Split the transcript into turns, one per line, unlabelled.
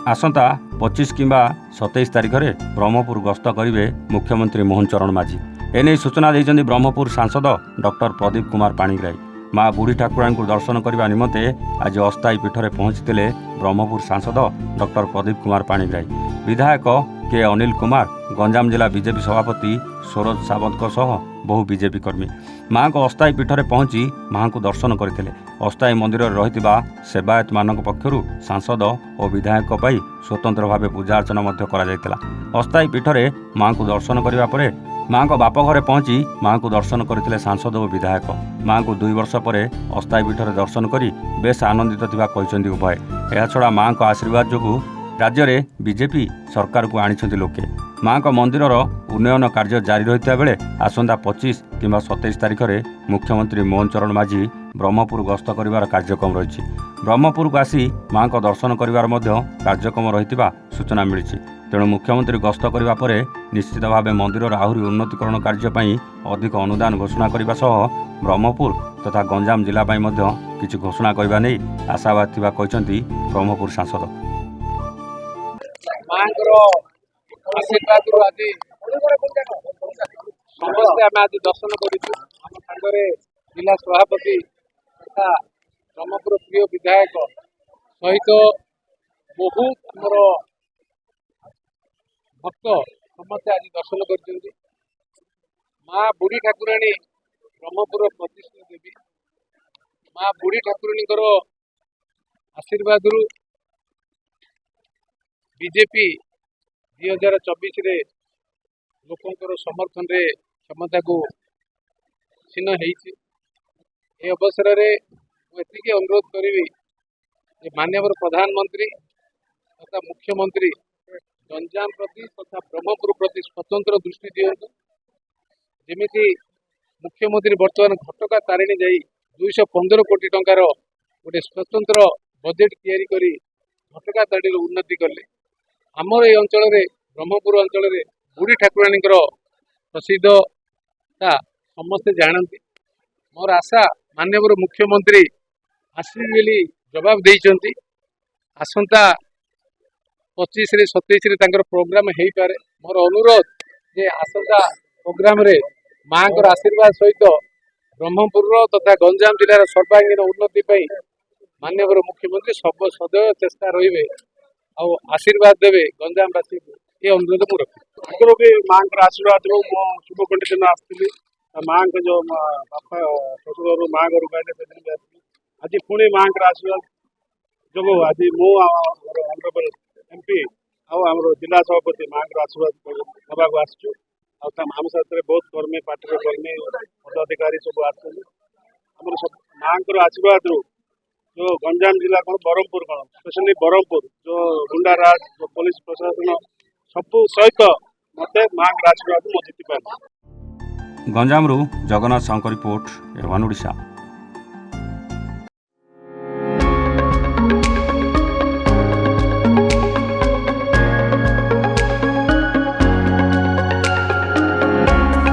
आसंता 25 किंबा 27 तारिख में ब्रह्मपुर गस्त करेंगे मुख्यमंत्री मोहन चरण माझी। एने सूचना देते ब्रह्मपुर सांसद डॉक्टर प्रदीप कुमार पाणिग्राही। माँ बुढ़ी ठाकुराणी को दर्शन करने निमंते आज अस्थायी पीठ में पहुंचते ब्रह्मपुर सांसद डॉक्टर प्रदीप कुमार पाणिग्राही। विधायक के अनिल कुमार, गंजाम जिला बीजेपी सभापति सरोज सावंत बहु बीजेपी कर्मी माँ को अस्थायी पीठ में पहुंची माँ को दर्शन करते। अस्थायी मंदिर रही सेवायत मान पक्षर सांसद और विधायक स्वतंत्र भाव पूजा अर्चना अस्थायी पीठ में माँ को दर्शन करने पर माँ को बाप घरे पहुंची माँ को दर्शन करते सांसद और विधायक। माँ को 2 वर्ष पर अस्थायी पीठ में दर्शन कर बेस आनंदित थिबा कहते उभय। एहाछड़ा माँ को आशीर्वाद जो राज्य में बीजेपी सरकार को आनी लोके। माँ को मंदिर उन्नयन कार्य जारी रही बेले आसंता 25 किंबा 27 तारिख में मुख्यमंत्री मोहन चरण माझी ब्रह्मपुर गस्त कर कार्यक्रम रही। ब्रह्मपुर को आसी माँ को दर्शन कर कार्यक्रम रही सूचना मिली। तेणु मुख्यमंत्री गस्त करने पर निश्चित भाव मंदिर आहरी उन्नतीकरण कार्य अधिक अनुदान घोषणा करने सह ब्रह्मपुर तथा गंजाम जिला किसी घोषणा करने नहीं आशावाद थिबा कहते ब्रह्मपुर सांसद।
आशीर्वाद आज समस्ते आम आज दर्शन कर जिला सभापति तथा ब्रह्मपुर प्रिय विधायक सहित बहुत आमर भक्त समस्ते आज दर्शन कर माँ बुढ़ी ठाकुराणी ब्रह्मपुर प्रतिष्ठित देवी माँ बुढ़ी ठाकुराणी आशीर्वाद बीजेपी 2024 रे लोकंर समर्थन रे क्षमता को क्षीण हो अवसर रे मुझे अनुरोध करी माननीय प्रधानमंत्री तथा मुख्यमंत्री गंजाम प्रति तथा ब्रह्मपुर प्रति स्वतंत्र दृष्टि दिंतु। जमीती मुख्यमंत्री बर्तमान घटका तारिणी जा 215 कोटी टंकार गोटे स्वतंत्र बजेट तैयारी करी घटका तारिणी उन्नति कले। आमर ये अंचल ब्रह्मपुर अंचल बुढ़ी ठाकुराणी प्रसिद्धता समस्ते जानती। मोर आशा माननीय मुख्यमंत्री आसवे बोली जवाब देइचंती। आसंता 25 रे 27 रे तांकर प्रोग्राम हो पारे। मोर अनुरोध जे आसंता प्रोग्राम रे माँ को आशीर्वाद सहित ब्रह्मपुर तथा गंजाम जिलार सर्वांगीन उन्नति माननीय मुख्यमंत्री सब सदैव चेष्टा रहिबे और आशीर्वाद देवे गंजामवासी को ये अनुरोध मुझे रखी।
भी माँ आशीर्वाद शुभ कंडीशन आसती माँ को जो बापा शशुर माँ घर गए आज पुणी माँ आशीर्वाद जो आज मुझे एमपी आम जिला सभापति माँ आशीर्वाद नवा आसचु आम साथ बहुत कर्मी पार्टी कर्मी पदाधिकारी सब आम माँ आशीर्वाद जो गंजाम जिला कौन ब्रह्मपुर कौन स्पेशली ब्रह्मपुर जो गुंडाराज जो पुलिस प्रशासन सब सहित मत माँ आशीर्वाद मुझे जीति पार।
गंजाम जगन्नाथ साहू रिपोर्ट, एवन ओडिशा।